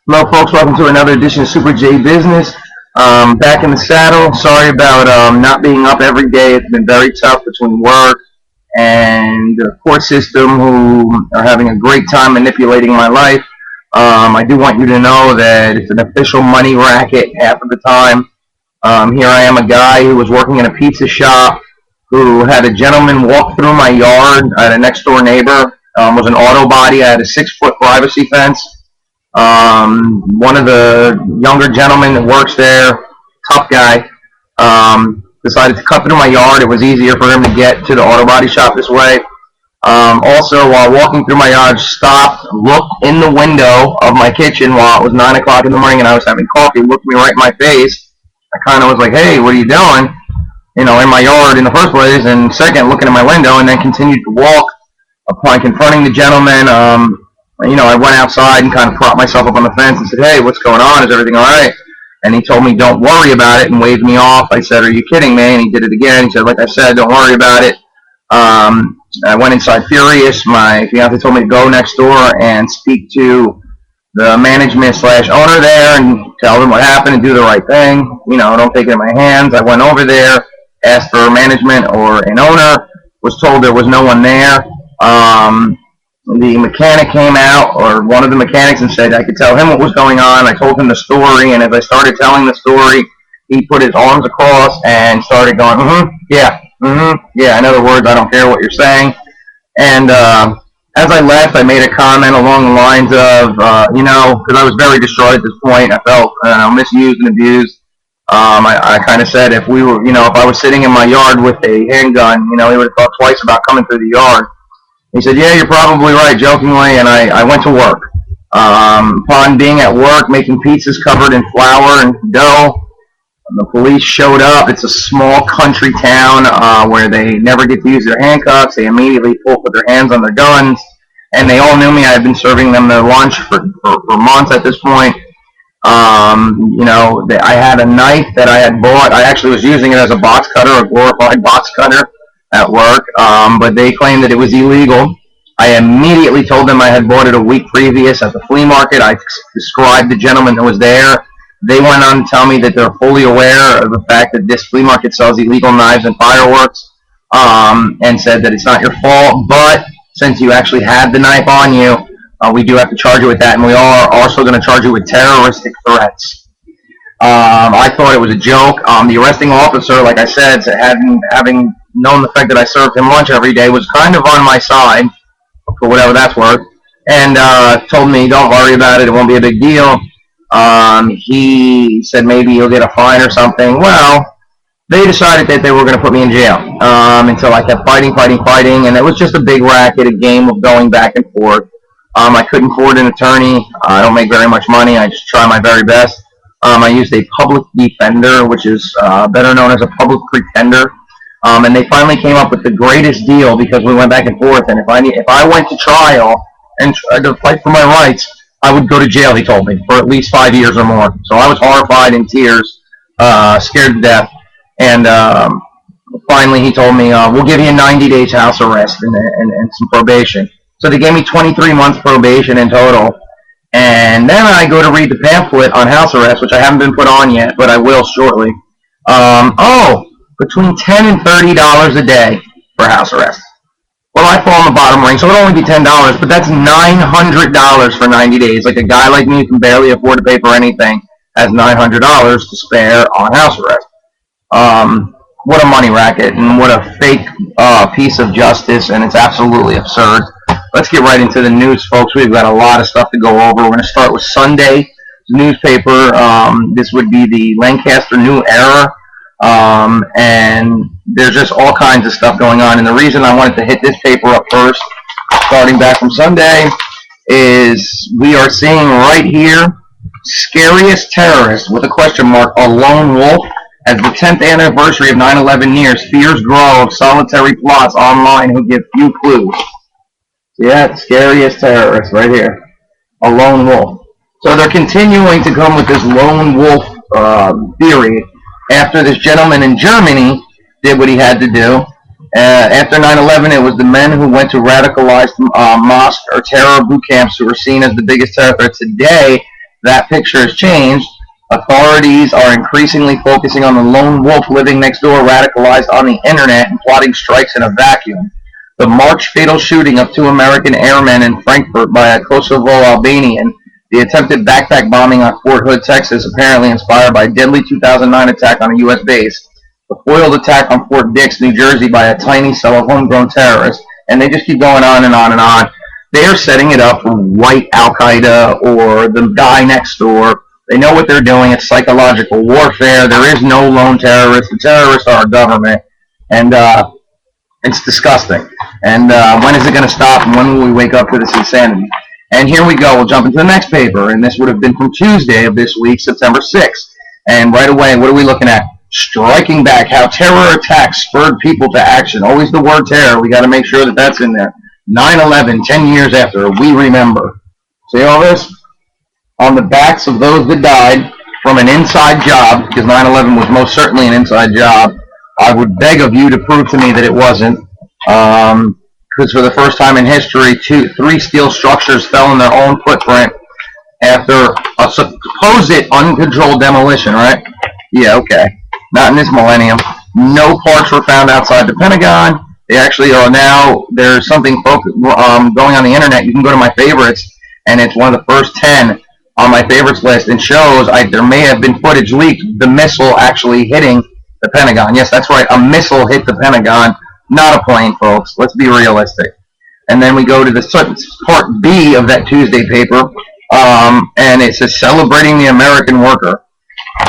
Hello, folks. Welcome to another edition of Super J Business. Back in the saddle. Sorry about not being up every day. It's been very tough between work and the court system, who are having a great time manipulating my life. I do want you to know that it's an official money racket half of the time. Here I am, a guy who was working in a pizza shop, who had a gentleman walk through my yard. I had a next door neighbor. Was an auto body. I had a 6 foot privacy fence. One of the younger gentlemen that works there, tough guy, decided to cut through my yard. It was easier for him to get to the auto body shop this way. Also, while walking through my yard, stopped, looked in the window of my kitchen while it was 9 o'clock in the morning and I was having coffee, looked me right in my face. I kind of was like, hey, what are you doing? In my yard in the first place, and second, looking at my window, and then continued to walk. Upon confronting the gentleman, I went outside and kind of propped myself up on the fence and said, hey, what's going on? Is everything all right? And he told me, don't worry about it, and waved me off. I said, are you kidding me? And he did it again. He said, like I said, don't worry about it. I went inside furious. My fiance told me to go next door and speak to the management/owner there and tell them what happened and do the right thing. Don't take it in my hands. I went over there, asked for management or an owner, was told there was no one there. The mechanic came out, or one of the mechanics, and said I could tell him what was going on. I told him the story, and as I started telling the story, he put his arms across and started going, yeah, yeah. In other words, I don't care what you're saying. And as I left, I made a comment along the lines of, because I was very distraught at this point. I felt misused and abused. I kind of said if we were, if I was sitting in my yard with a handgun, he would have thought twice about coming through the yard. He said, yeah, you're probably right, jokingly, and I went to work. Upon being at work, making pizzas covered in flour and dough, the police showed up. It's a small country town where they never get to use their handcuffs. They immediately put their hands on their guns, and they all knew me. I had been serving them their lunch for months at this point. I had a knife that I had bought. I actually was using it as a box cutter, a glorified box cutter at work, but they claimed that it was illegal. I immediately told them I had bought it a week previous at the flea market. I described the gentleman that was there. They went on to tell me that they're fully aware of the fact that this flea market sells illegal knives and fireworks, and said that it's not your fault, but since you actually had the knife on you, we do have to charge you with that, and we are also going to charge you with terroristic threats. I thought it was a joke. The arresting officer, like I said, having known the fact that I served him lunch every day, was kind of on my side, for whatever that's worth, and told me, don't worry about it, it won't be a big deal. He said maybe you'll get a fine or something. Well, they decided that they were going to put me in jail until I kept fighting, and it was just a big racket, a game of going back and forth. I couldn't afford an attorney. I don't make very much money. I just try my very best. I used a public defender, which is better known as a public pretender. And they finally came up with the greatest deal because we went back and forth. And if I went to trial and tried to fight for my rights, I would go to jail, he told me, for at least 5 years or more. So I was horrified, in tears, scared to death. And finally he told me, we'll give you 90 days house arrest and some probation. So they gave me 23 months probation in total. And then I go to read the pamphlet on house arrest, which I haven't been put on yet, but I will shortly. Between $10 and $30 a day for house arrest. Well, I fall in the bottom ring, so it'll only be $10, but that's $900 for 90 days. Like a guy like me who can barely afford to pay for anything has $900 to spare on house arrest. What a money racket, and what a fake piece of justice, and it's absolutely absurd. Let's get right into the news, folks. We've got a lot of stuff to go over. We're going to start with Sunday's newspaper. This would be the Lancaster New Era. And there's just all kinds of stuff going on. And the reason I wanted to hit this paper up first, starting back from Sunday, is we are seeing right here, scariest terrorist, with a question mark, a lone wolf, as the 10th anniversary of 9/11 nears, fears grow of solitary plots online who give few clues. Yeah, scariest terrorist right here, a lone wolf. So they're continuing to come with this lone wolf theory after this gentleman in Germany did what he had to do. After 9/11, it was the men who went to radicalized mosque or terror boot camps who were seen as the biggest terror threat. Today, that picture has changed. Authorities are increasingly focusing on the lone wolf living next door, radicalized on the internet and plotting strikes in a vacuum. The March fatal shooting of 2 American airmen in Frankfurt by a Kosovo Albanian, the attempted backpack bombing on Fort Hood, Texas, apparently inspired by a deadly 2009 attack on a U.S. base, the foiled attack on Fort Dix, New Jersey by a tiny cell of homegrown terrorists, and they just keep going on and on and on. They are setting it up for white Al-Qaeda or the guy next door. They know what they're doing. It's psychological warfare. There is no lone terrorist. The terrorists are our government, and it's disgusting. And when is it going to stop, and when will we wake up to this insanity? And here we go. We'll jump into the next paper, and this would have been from Tuesday of this week, September 6th. And right away, what are we looking at? Striking back, how terror attacks spurred people to action. Always the word terror. We got to make sure that that's in there. 9/11, 10 years after, we remember. See all this? On the backs of those that died from an inside job, because 9/11 was most certainly an inside job. I would beg of you to prove to me that it wasn't. Because for the first time in history, 3 steel structures fell in their own footprint after a supposed uncontrolled demolition, right? Yeah, okay. Not in this millennium. No parts were found outside the Pentagon. They actually are now, there's something going on the internet. You can go to my favorites, and it's one of the first 10 on my favorites list, and shows there may have been footage leaked, the missile actually hitting the Pentagon. Yes, that's right, a missile hit the Pentagon, not a plane, folks. Let's be realistic. And then we go to the part B of that Tuesday paper, and it says celebrating the American worker.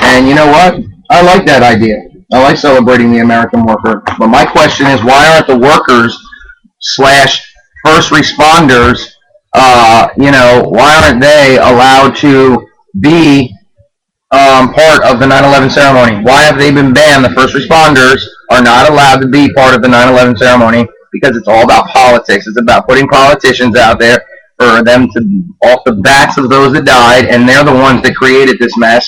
And you know what? I like that idea. I like celebrating the American worker. But my question is, why aren't the workers / first responders, why aren't they allowed to be part of the 9/11 ceremony? Why have they been banned? The first responders are not allowed to be part of the 9/11 ceremony because it's all about politics. It's about putting politicians out there for them to, off the backs of those that died, and they're the ones that created this mess.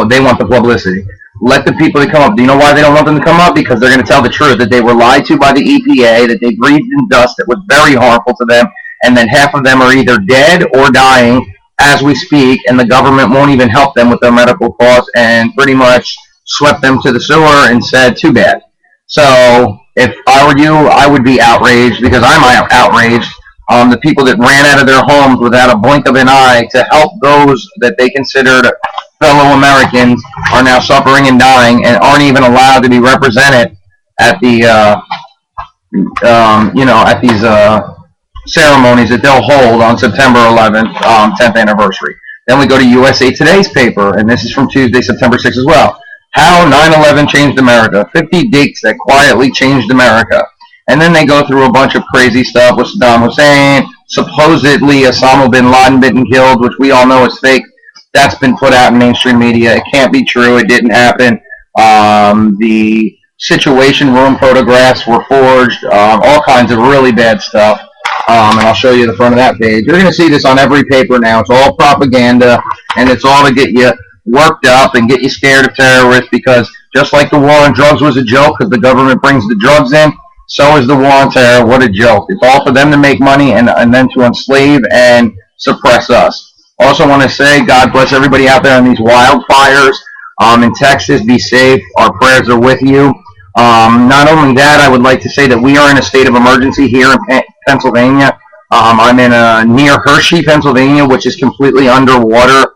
They want the publicity. Let the people that come up. Do you know why they don't want them to come up? Because they're going to tell the truth, that they were lied to by the EPA, that they breathed in dust that was very harmful to them, and then half of them are either dead or dying as we speak, and the government won't even help them with their medical costs, and pretty much swept them to the sewer and said, too bad. So if I were you, I would be outraged, because I'm outraged. The people that ran out of their homes without a blink of an eye to help those that they considered fellow Americans are now suffering and dying and aren't even allowed to be represented at the at these ceremonies that they'll hold on September 11th, 10th anniversary. Then we go to USA Today's paper, and this is from Tuesday, September 6th as well. How 9/11 changed America. 50 dates that quietly changed America. And then they go through a bunch of crazy stuff with Saddam Hussein, supposedly Osama bin Laden been killed, which we all know is fake. That's been put out in mainstream media. It can't be true. It didn't happen. The Situation Room photographs were forged. All kinds of really bad stuff. And I'll show you the front of that page. You're going to see this on every paper now. It's all propaganda, and it's all to get you worked up and get you scared of terrorists, because just like the war on drugs was a joke because the government brings the drugs in, so is the war on terror. What a joke. It's all for them to make money and then to enslave and suppress us. Also want to say, God bless everybody out there in these wildfires in Texas. Be safe. Our prayers are with you. Not only that, I would like to say that we are in a state of emergency here in Pennsylvania. I'm in near Hershey, Pennsylvania, which is completely underwater.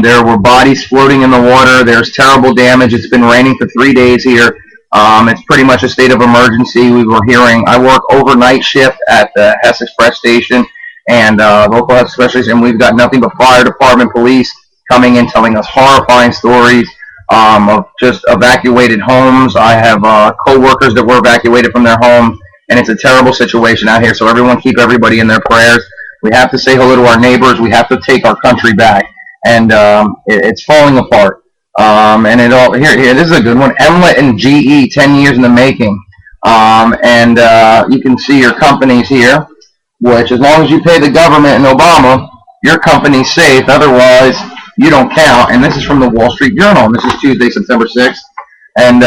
There were bodies floating in the water. There's terrible damage. It's been raining for 3 days here. It's pretty much a state of emergency. We were hearing, I work overnight shift at the Hess Express station and local Hess Express station, and we've got nothing but fire department, police coming in telling us horrifying stories of just evacuated homes. I have co-workers that were evacuated from their homes, and it's a terrible situation out here. So everyone keep everybody in their prayers. We have to say hello to our neighbors. We have to take our country back, and it's falling apart. And it all here. This is a good one. Emlet and GE, 10 years in the making. And you can see your companies here, which as long as you pay the government and Obama, your company's safe. Otherwise, you don't count. And this is from the Wall Street Journal. And this is Tuesday, September 6th. And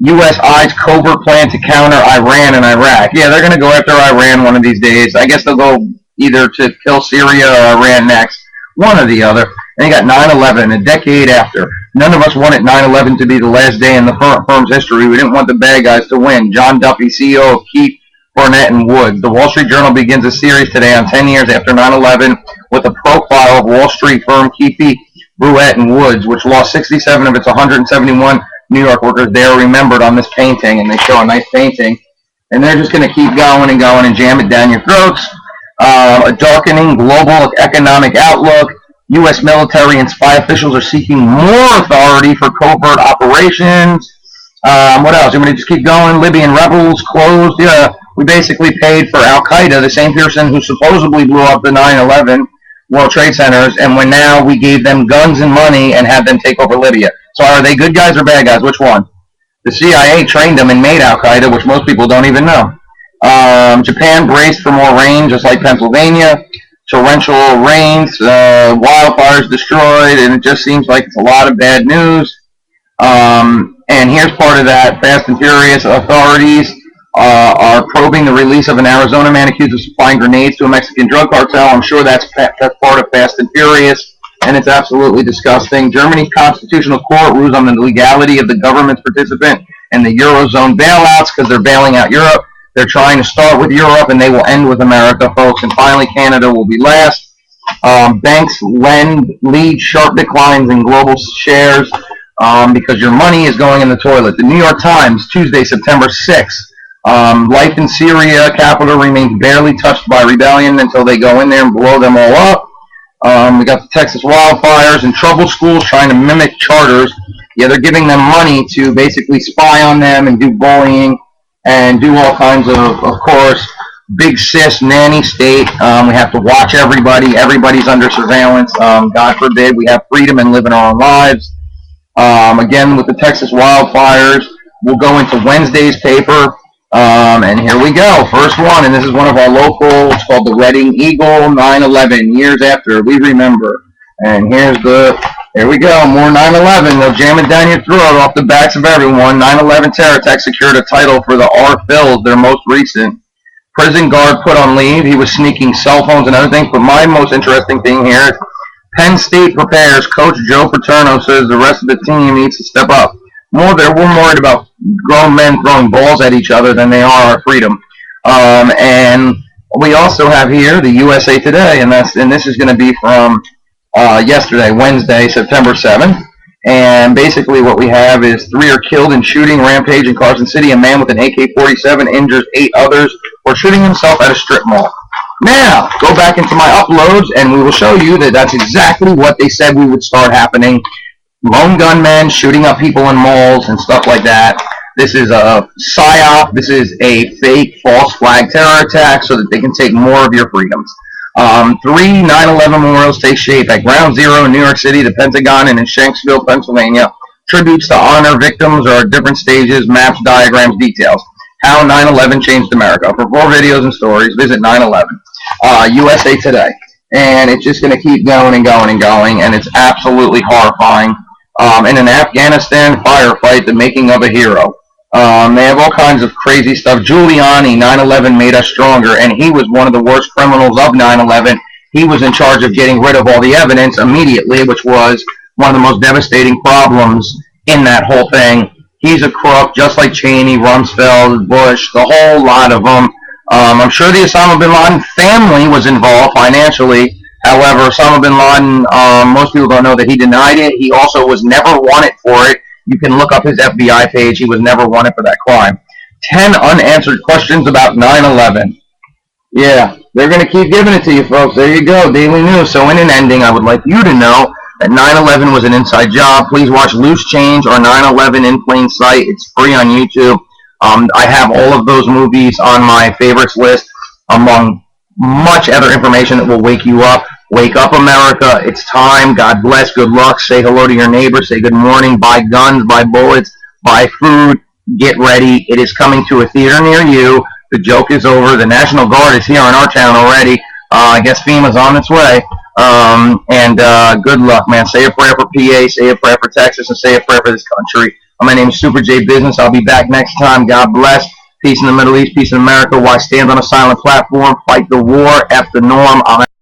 U.S. eyes covert plan to counter Iran and Iraq. Yeah, they're going to go after Iran one of these days. I guess they'll go either to kill Syria or Iran next. one or the other. And you got 9/11 a decade after. None of us wanted 9/11 to be the last day in the firm's history. We didn't want the bad guys to win. John Duffy, CEO of Keefe, Burnett, and Woods. The Wall Street Journal begins a series today on 10 years after 9/11 with a profile of Wall Street firm Keefe, Burnett, and Woods, which lost 67 of its 171 New York workers. They are remembered on this painting, and they show a nice painting. And they're just going to keep going and going and jam it down your throats. A darkening global economic outlook. U.S. military and spy officials are seeking more authority for covert operations. What else? You want me to just keep going? Libyan rebels closed. Yeah, we basically paid for Al-Qaeda, the same person who supposedly blew up the 9/11 World Trade Centers, and when now we gave them guns and money and had them take over Libya. So are they good guys or bad guys? Which one? The CIA trained them and made Al-Qaeda, which most people don't even know. Japan braced for more rain, just like Pennsylvania. Torrential rains, wildfires destroyed, and it just seems like it's a lot of bad news. And here's part of that. Fast and Furious authorities are probing the release of an Arizona man accused of supplying grenades to a Mexican drug cartel. I'm sure that's part of Fast and Furious, and it's absolutely disgusting. Germany's constitutional court rules on the legality of the government's participant in the Eurozone bailouts because they're bailing out Europe. They're trying to start with Europe, and they will end with America, folks. And finally, Canada will be last. Banks lead sharp declines in global shares because your money is going in the toilet. The New York Times, Tuesday, September 6th. Life in Syria, capital remains barely touched by rebellion until they go in there and blow them all up. We got the Texas wildfires and troubled schools trying to mimic charters. Yeah, they're giving them money to basically spy on them and do bullying and do all kinds of course, big sis nanny state. We have to watch everybody. Everybody's under surveillance. God forbid we have freedom and live in our own lives. Again, with the Texas wildfires, we'll go into Wednesday's paper. And here we go. First one, and this is one of our local. It's called the Reading Eagle, 9/11, years after we remember. And here we go, more 9/11. They'll jam it down your throat off the backs of everyone. 9/11 terror attack secured a title for the R-Phils, their most recent. Prison guard put on leave. He was sneaking cell phones and other things. But my most interesting thing here is Penn State prepares. Coach Joe Paterno says the rest of the team needs to step up. We're worried about grown men throwing balls at each other than they are our freedom. And we also have here the USA Today, and this is going to be from yesterday, Wednesday, September 7th. And basically what we have is 3 are killed in shooting rampage in Carson City. A man with an AK-47 injures 8 others for shooting himself at a strip mall. Now, go back into my uploads, and we will show you that that's exactly what they said would start happening. Lone gunmen shooting up people in malls and stuff like that. This is a psyop. This is a fake false flag terror attack so that they can take more of your freedoms. 3 9/11 memorials take shape at Ground Zero in New York City, the Pentagon, and in Shanksville, Pennsylvania. Tributes to honor victims are at different stages, maps, diagrams, details. How 9/11 changed America. For more videos and stories, visit 9/11. USA Today. And it's just going to keep going and going and going, and it's absolutely horrifying. In an Afghanistan firefight, the making of a hero. They have all kinds of crazy stuff. Giuliani, 9/11 made us stronger, and he was one of the worst criminals of 9/11. He was in charge of getting rid of all the evidence immediately, which was one of the most devastating problems in that whole thing. He's a crook, just like Cheney, Rumsfeld, Bush, the whole lot of them. I'm sure the Osama bin Laden family was involved financially. However, Osama bin Laden, most people don't know that he denied it. He also was never wanted for it. You can look up his FBI page. He was never wanted for that crime. 10 unanswered questions about 9/11. Yeah, they're going to keep giving it to you, folks. There you go, Daily News. So in an ending, I would like you to know that 9/11 was an inside job. Please watch Loose Change or 9/11 in Plain Sight. It's free on YouTube. I have all of those movies on my favorites list, among much other information that will wake you up. Wake up, America. It's time. God bless. Good luck. Say hello to your neighbors. Say good morning. Buy guns. Buy bullets. Buy food. Get ready. It is coming to a theater near you. The joke is over. The National Guard is here in our town already. I guess FEMA's on its way. Good luck, man. Say a prayer for PA. Say a prayer for Texas. And say a prayer for this country. My name is Super J Business. I'll be back next time. God bless. Peace in the Middle East. Peace in America. Why stand on a silent platform? Fight the war. F the norm.